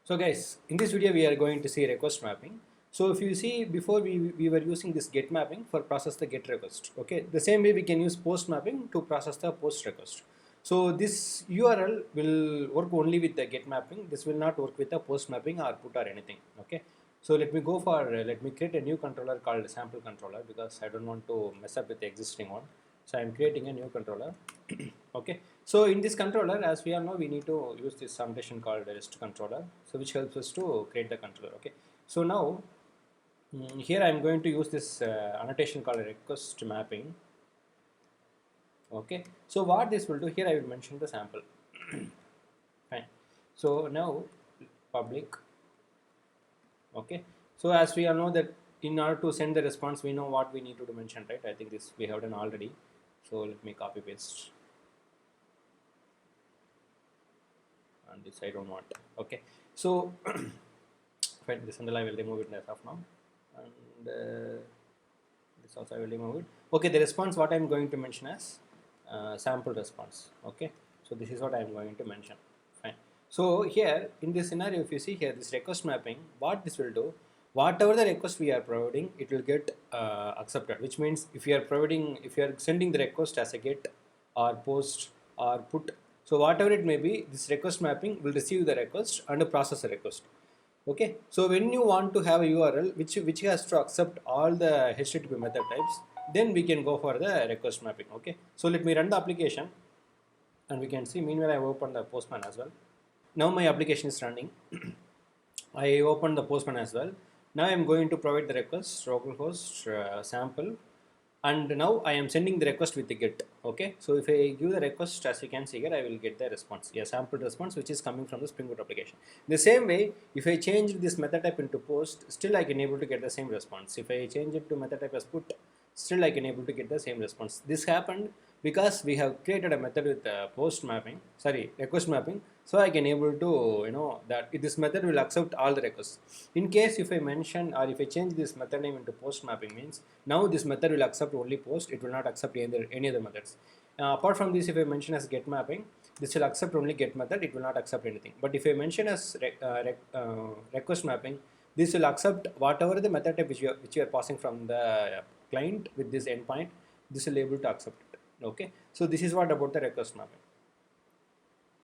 So guys, in this video we are going to see request mapping. So if you see before we were using this get mapping for process the get request. Okay, the same way we can use post mapping to process the post request. So this URL will work only with the get mapping. This will not work with the post mapping or put or anything. Okay. So let me go for let me create a new controller called sample controller because I don't want to mess up with the existing one. So I am creating a new controller. Okay, so in this controller, as we all know, we need to use this annotation called rest controller, so which helps us to create the controller. Okay, so now here I am going to use this annotation called request mapping. Okay, so what this will do, here I will mention the sample. Fine. So now public. Okay, so as we all know that in order to send the response, we know what we need to mention, right? I think this we have done already. So let me copy paste. And this I don't want. Okay, so fine, this and I will remove it as of now, and this also I will remove it. Okay, the response what I am going to mention as sample response. Okay, so this is what I am going to mention. Fine. So here in this scenario, if you see here this request mapping, what this will do, whatever the request we are providing, it will get accepted. Which means if you are sending the request as a get or post or put, so whatever it may be, this request mapping will receive the request and process the request. Okay, so when you want to have a URL which has to accept all the HTTP method types, then we can go for the request mapping. Okay, so let me run the application, and we can see. Meanwhile, I have opened the Postman as well. Now my application is running. I opened the Postman as well. Now I am going to provide the request localhost sample, and now I am sending the request with the get. Okay, so if I give the request, as you can see here, I will get the response, a sample response which is coming from the Spring Boot application. The same way, if I change this method type into post, still I can able to get the same response. If I change it to method type as put, still I can able to get the same response. This happened because we have created a method with request mapping, so I can able to that this method will accept all the requests. In case if I mention or if I change this method name into post mapping, means now this method will accept only post, it will not accept any other methods. Apart from this, if I mention as get mapping, this will accept only get method, it will not accept anything. But if I mention as request mapping, this will accept whatever the method type which you are passing from the client with this endpoint, this will able to accept it. Okay, so this is what about the request mapping.